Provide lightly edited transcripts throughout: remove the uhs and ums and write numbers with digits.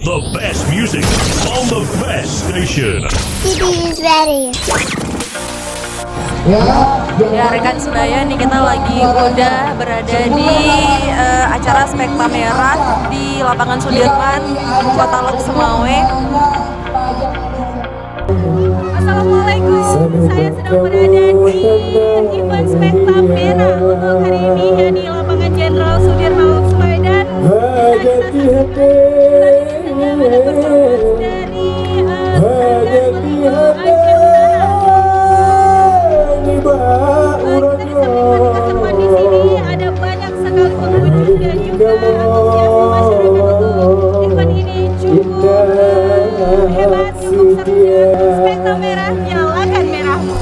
The best music on the best station. TV is ready. Ya rekan sebaya, nih kita lagi udah berada di acara Spekta Merah di lapangan Sudirman, Kota Lok Semawe. Assalamualaikum, saya sedang berada di event Spekta Merah untuk hari ini ya di lapangan Jenderal Sudirman Lok Semawe, dan ada performance dari keseruan di sini. Ada banyak sekali pengunjung dan juga antusiasme masyarakat untuk event ini cukup hebat. Untuk serunya Spekta Merah, nyalakan merahmu.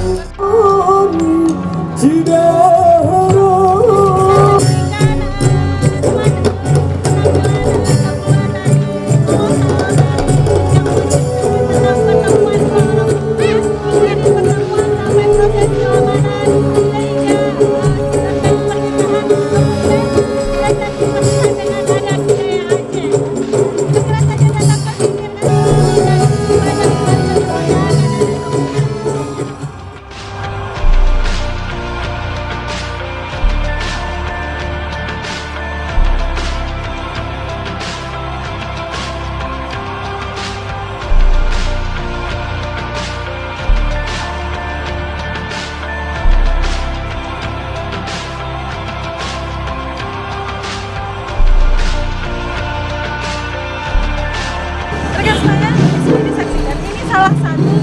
Salah satu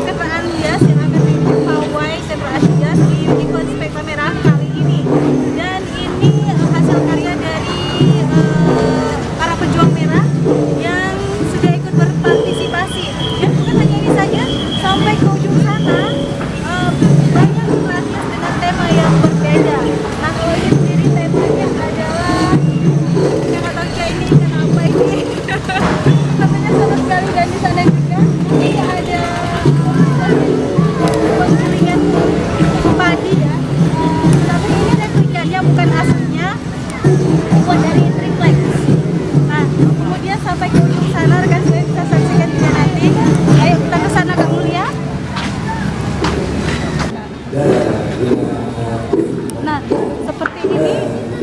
kendaraan hias yang akan dipawai Central Asia di event Spekta Merah kali ini, dan ini hasil karya dari para pejuang merah yang sudah ikut berpartisipasi. Dan bukan hanya ini saja, sampai ke ujung sana banyak berhias dengan tema yang berbeda. Nah, kalau ini sendiri temanya adalah yang atau ini kenapa ini namanya sama sekali, dan di sana juga ini ada penggilingan padi ya, tapi ini replikanya bukan aslinya, dibuat dari triplex. Nah, kemudian sampai ke ujung sana rekan saya bisa saksikan juga nanti. Ayo kita ke sana Kak Mulia. Nah, seperti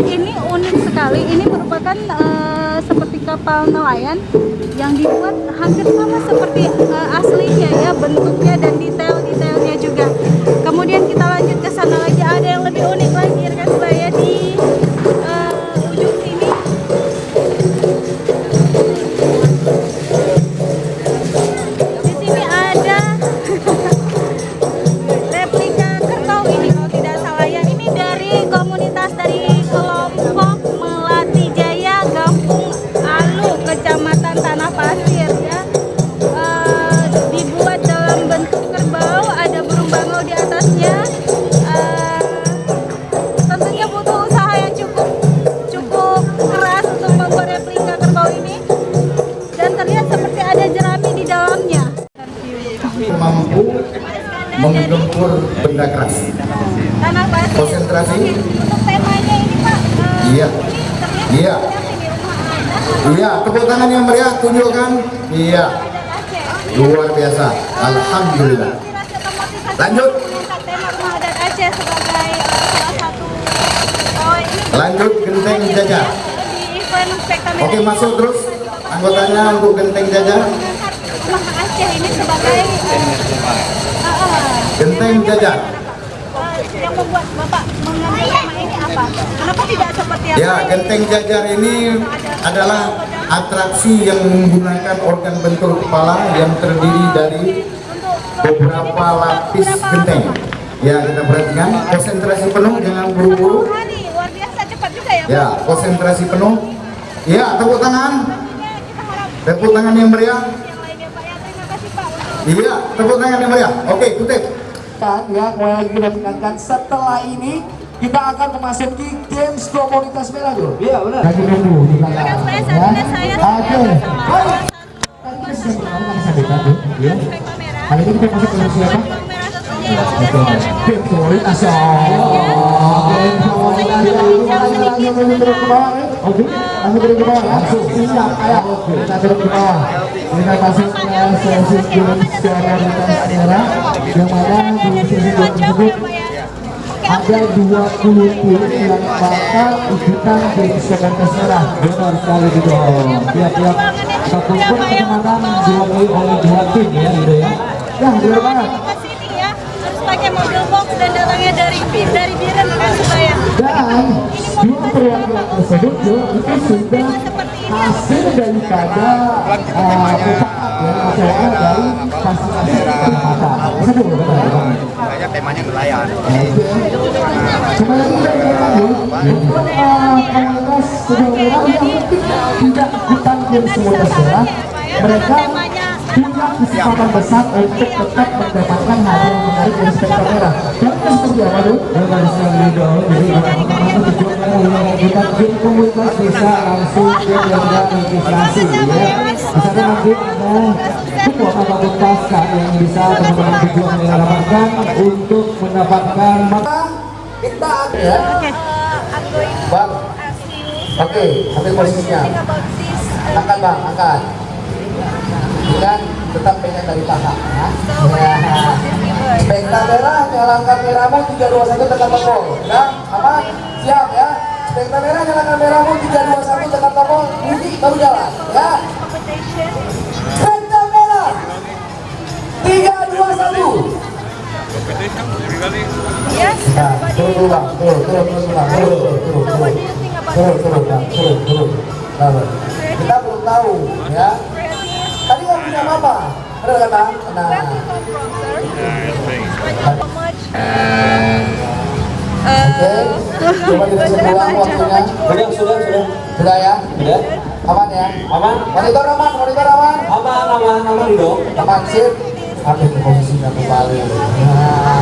ini unik sekali. Ini merupakan seperti kapal nelayan yang dibuat hampir sama seperti aslinya ya, bentuknya dan detail-detailnya juga. Kemudian kita lanjut ke sana lagi, ada yang lebih unik lagi rekan sebaya di ujung sini. Di sini ada replika kerbau ini kalau tidak salah ya. Ini dari komunitas dari kelompok Melati Jaya, Kampung Alu, Kecamatan Tanah Pasir ya. Dibuat dalam bentuk kerbau, ada burung bangau di atasnya. Tentunya butuh usaha yang cukup keras untuk membuat replika kerbau ini, dan terlihat seperti ada jerami di dalamnya. Mampu menggempur benda keras. Tanah Pasir. Konsentrasi. Untuk temanya ini Pak. Iya. Iya. Iya, tepuk tangan yang meriah, tunjukkan. Iya. Luar biasa. Alhamdulillah. Lanjut. Tema Rumah Adat Aceh sebagai salah satu Lanjut genteng jajah. di event Spekta Merah. Oke, masuk terus. Anggotanya untuk genteng jajah. Rumah Aceh ini sebagai Genteng jajah. yang membuat Bapak mengambil tema ini apa? Kenapa tidak seperti yang Ya, lain? genteng jajar ini adalah atraksi yang menggunakan organ bentul kepala yang terdiri dari beberapa lapis genteng. Ya, kita perhatikan, konsentrasi penuh, jangan buru-buru. Luar biasa cepat juga ya. Ya, konsentrasi penuh. Ya, tepuk tangan. Tepuk tangan yang meriah. Yang lainnya Pak ya, terima kasih Pak. Iya, tepuk tangan yang meriah. Oke, kutip. Ya, mulai lagi kita tingkatkan. Setelah ini kita akan memasuki games komunitas merah dulu. Iya benar. Lagi nunggu di belakang. Rekan saya, saat ini saya Oke. bersama Baik. salah satu Tadi kita sudah kenal sama Sabita tuh. Iya. Spekta Merah. Kali ini kita masuk ke siapa? Pejuang merah tersebut Tim komunitas ya. Tim komunitas langsung turun ke bawah. Oke, langsung turun ke bawah. Langsung siap. Ayo, kita turun ke bawah. Kita masuk ke sesi game komunitas merah. Yang mana di sesi game tersebut ada 20 tim yang bakal ikutan game komunitas merah. Benar sekali gitu. Tiap-tiap satu pun kesempatan diwakili oleh 2 tim ya gitu ya. Ya, benar banget. Sini ya, harus pakai mobil box dan datangnya dari Biren kan Surabaya. Dan dua perwakilan tersebut itu sudah hasil daripada mufakat ya, hasilnya dari fasilitas kesehatan. Betul, betul. Kayaknya temanya nelayan. Kembali untuk komunitas Sebuah Merah yang tidak ikutan game komunitas merah, mereka punya kesempatan besar untuk tetap mendapatkan hadiah menarik dari Spekta Merah. Contohnya seperti apa tuh? Dari sekali dong, jadi teman-teman tujuannya yang kita game komunitas bisa langsung ke yang registrasi ya. Misalnya nanti ada kupon ataupun pasca yang bisa teman-teman tujuan yang dapatkan untuk mendapatkan kita ya. Bang, oke, ambil posisinya. Angkat bang, angkat. Dengan tetap pengen dari paha ya. Spekta merah, nyalakan merahmu 321 tekan tombol. Ya, aman, siap ya. Spekta merah, nyalakan merahmu 321 tekan tombol. Ini baru jalan ya. Spekta merah 321. Yes, Nah, turun dulu bang, turun bang, turun. Kita belum tahu ya. Tadi nggak punya apa-apa, benar kata? Nah, oke, coba dikasih peluang waktunya. Sudah. Sudah ya? Sudah. Aman ya? Aman. Monitor aman. Aman dong. Aman sip. Ambil posisinya kembali. Nah,